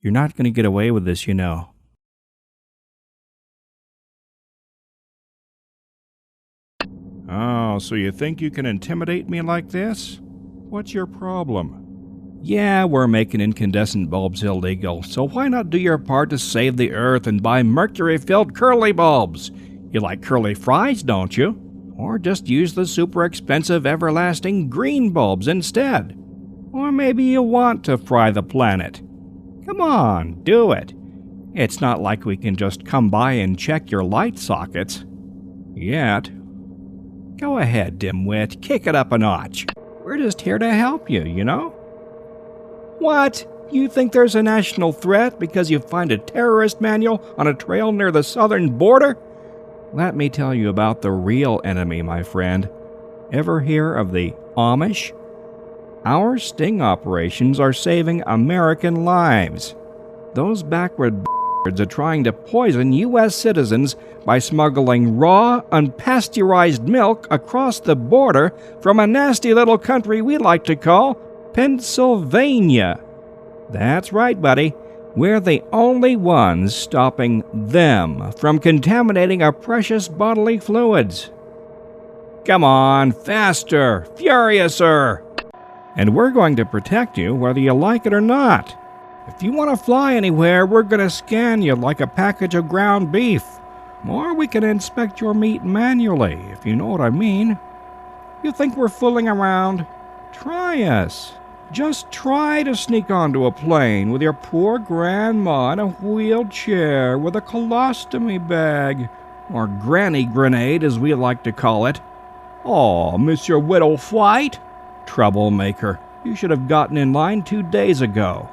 You're not going to get away with this, you know. Oh, so you think you can intimidate me like this? What's your problem? Yeah, we're making incandescent bulbs illegal, so why not do your part to save the Earth and buy mercury-filled curly bulbs? You like curly fries, don't you? Or just use the super expensive everlasting green bulbs instead. Or maybe you want to fry the planet. Come on, do it. It's not like we can just come by and check your light sockets. Yet. Go ahead, dimwit, kick it up a notch. We're just here to help you, you know? What? You think there's a national threat because you find a terrorist manual on a trail near the southern border? Let me tell you about the real enemy, my friend. Ever hear of the Amish? Our sting operations are saving American lives. Those backward bastards are trying to poison U.S. citizens by smuggling raw, unpasteurized milk across the border from a nasty little country we like to call Pennsylvania. That's right, buddy. We're the only ones stopping them from contaminating our precious bodily fluids. Come on, faster, furiouser! And we're going to protect you whether you like it or not. If you want to fly anywhere, we're going to scan you like a package of ground beef. Or we can inspect your meat manually, if you know what I mean. You think we're fooling around? Try us. Just try to sneak onto a plane with your poor grandma in a wheelchair with a colostomy bag, or granny grenade as we like to call it. Aw, Monsieur Widow White? Troublemaker. You should have gotten in line 2 days ago.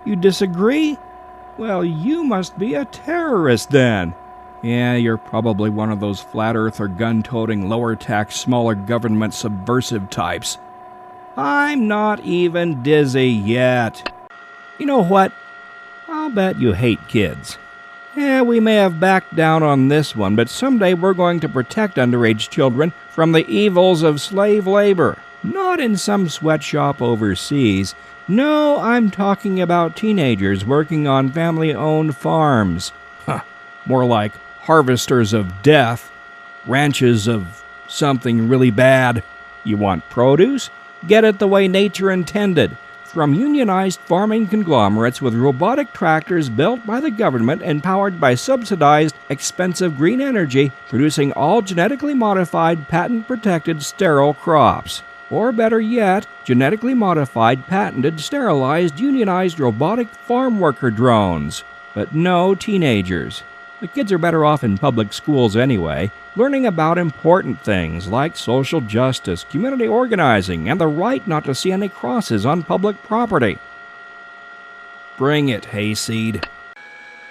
You disagree? Well, you must be a terrorist then. Yeah, you're probably one of those flat earther gun-toting lower-tax smaller government subversive types. I'm not even dizzy yet. You know what? I'll bet you hate kids. Yeah, we may have backed down on this one, but someday we're going to protect underage children from the evils of slave labor. Not in some sweatshop overseas. No, I'm talking about teenagers working on family-owned farms. More like harvesters of death, ranches of something really bad. You want produce? Get it the way nature intended, from unionized farming conglomerates with robotic tractors built by the government and powered by subsidized, expensive green energy, producing all genetically modified, patent-protected, sterile crops. Or better yet, genetically modified, patented, sterilized, unionized robotic farm worker drones. But no teenagers. The kids are better off in public schools anyway, learning about important things like social justice, community organizing, and the right not to see any crosses on public property. Bring it, hayseed.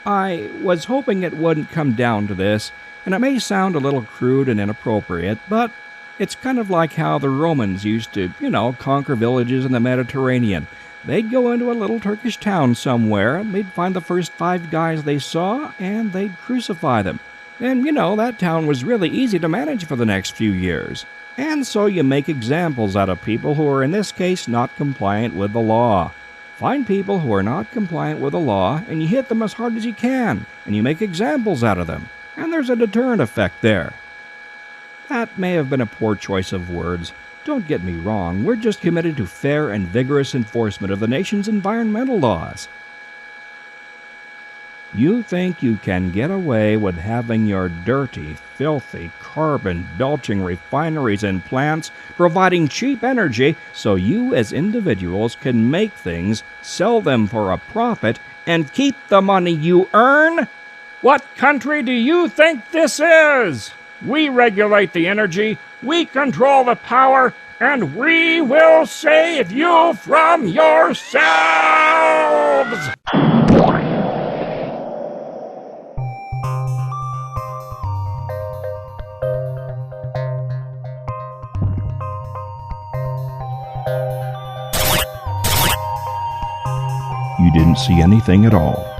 I was hoping it wouldn't come down to this, and it may sound a little crude and inappropriate, but it's kind of like how the Romans used to, conquer villages in the Mediterranean. They'd go into a little Turkish town somewhere, and they'd find the first 5 guys they saw, and they'd crucify them. And, that town was really easy to manage for the next few years. And so you make examples out of people who are, in this case, not compliant with the law. Find people who are not compliant with the law, and you hit them as hard as you can, and you make examples out of them. And there's a deterrent effect there. That may have been a poor choice of words. Don't get me wrong, we're just committed to fair and vigorous enforcement of the nation's environmental laws. You think you can get away with having your dirty, filthy, carbon-belching refineries and plants providing cheap energy so you as individuals can make things, sell them for a profit, and keep the money you earn? What country do you think this is? We regulate the energy, we control the power, and we will save you from yourselves! You didn't see anything at all.